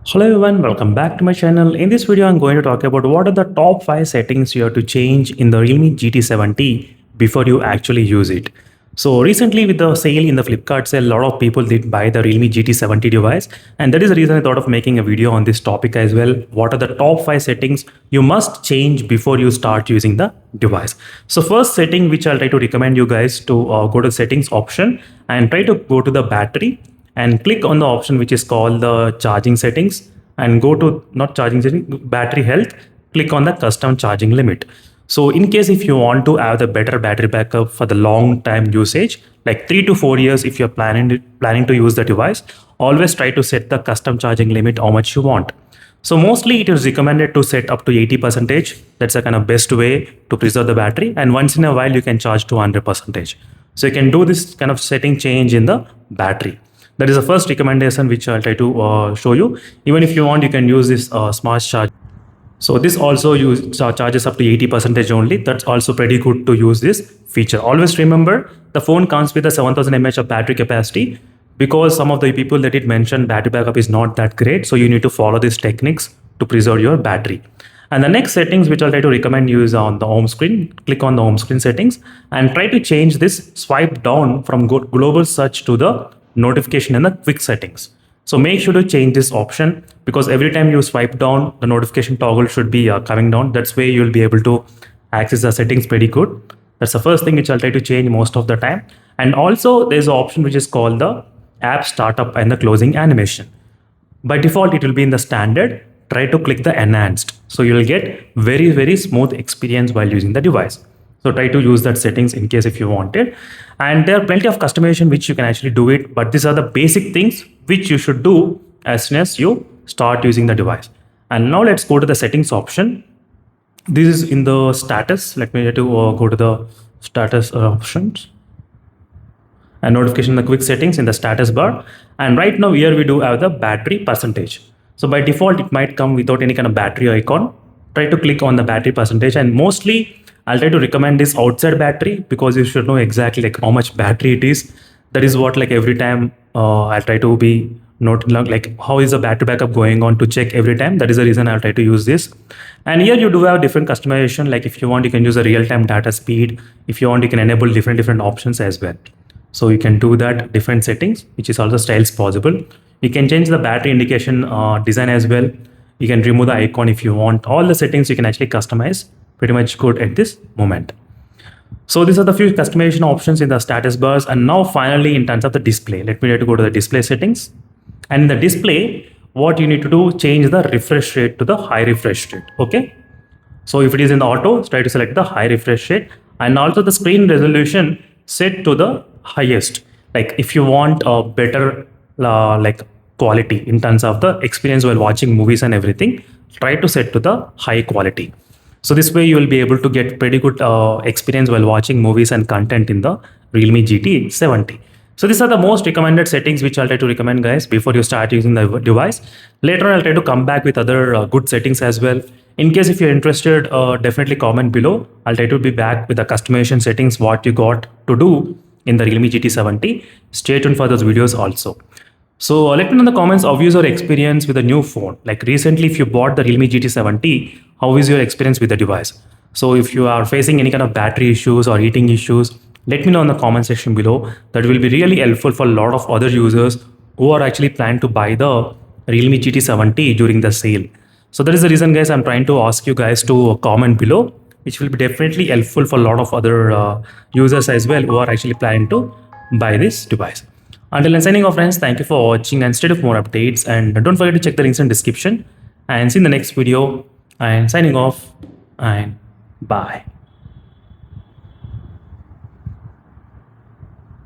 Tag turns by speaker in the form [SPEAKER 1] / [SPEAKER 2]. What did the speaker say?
[SPEAKER 1] Hello everyone, welcome back to my channel. In this video, I'm going to talk about what are the top 5 settings you have to change in the Realme GT70 before you actually use it. So recently with the sale in the Flipkart sale, a lot of people did buy the Realme GT70 device, and that is the reason I thought of making a video on this topic as well. What are the top 5 settings you must change before you start using the device? So first setting which I'll try to recommend you guys to go to settings option and try to go to the battery and click on the option which is called the charging settings and go to not charging setting, battery health, click on the custom charging limit. So in case if you want to have the better battery backup for the long time usage, like 3 to 4 years, if you're planning to use the device, always try to set the custom charging limit how much you want. So mostly it is recommended to set up to 80%. That's a kind of best way to preserve the battery. And once in a while, you can charge to 100%. So you can do this kind of setting change in the battery. That is the first recommendation which I'll try to show you. Even if you want, you can use this smart charge. So this also charges up to 80% only. That's also pretty good to use this feature. Always remember, the phone comes with a 7000 mAh of battery capacity, because some of the people that it mentioned battery backup is not that great. So you need to follow these techniques to preserve your battery. And the next settings which I'll try to recommend you is on the home screen. Click on the home screen settings and try to change this swipe down from global search to the notification and the quick settings. So make sure to change this option, because every time you swipe down, the notification toggle should be coming down. That's way you'll be able to access the settings pretty good. That's the first thing which I'll try to change most of the time. And also there's an option which is called the app startup and the closing animation. By default, it will be in the standard. Try to click the enhanced. So you'll get very smooth experience while using the device. So try to use that settings in case if you want it. And there are plenty of customization which you can actually do it, but these are the basic things which you should do as soon as you start using the device. And now let's go to the settings option. This is in the status. Let me go to the status options and notification, the quick settings in the status bar. And right now here we do have the battery percentage. So by default, it might come without any kind of battery icon. Try to click on the battery percentage, and mostly I'll try to recommend this outside battery, because you should know exactly like how much battery it is. That is what like every time I'll try to be noting like how is the battery backup going on to check every time. That is the reason I'll try to use this. And here you do have different customization. Like if you want, you can use a real-time data speed. If you want, you can enable different options as well. So you can do that different settings, which is also styles possible. You can change the battery indication design as well. You can remove the icon if you want. All the settings you can actually customize pretty much good at this moment. So these are the few customization options in the status bars. And now finally, in terms of the display, let me try to go to the display settings. And in the display, what you need to do, change the refresh rate to the high refresh rate. Okay. So if it is in the auto, try to select the high refresh rate, and also the screen resolution set to the highest. Like if you want a better like quality in terms of the experience while watching movies and everything, try to set to the high quality. So this way you will be able to get pretty good experience while watching movies and content in the Realme GT70. So these are the most recommended settings which I'll try to recommend guys before you start using the device. Later on, I'll try to come back with other good settings as well. In case if you're interested, definitely comment below. I'll try to be back with the customization settings, what you got to do in the Realme GT70. Stay tuned for those videos also. So let me know in the comments, how is your experience with the new phone? Like recently, if you bought the Realme GT70, how is your experience with the device? So if you are facing any kind of battery issues or heating issues, let me know in the comment section below. That will be really helpful for a lot of other users who are actually planning to buy the Realme GT70 during the sale. So that is the reason guys, I'm trying to ask you guys to comment below, which will be definitely helpful for a lot of other users as well who are actually planning to buy this device. Until then, signing off friends, thank you for watching and stay tuned for more updates, and don't forget to check the links in the description, and see you in the next video, and signing off, and bye.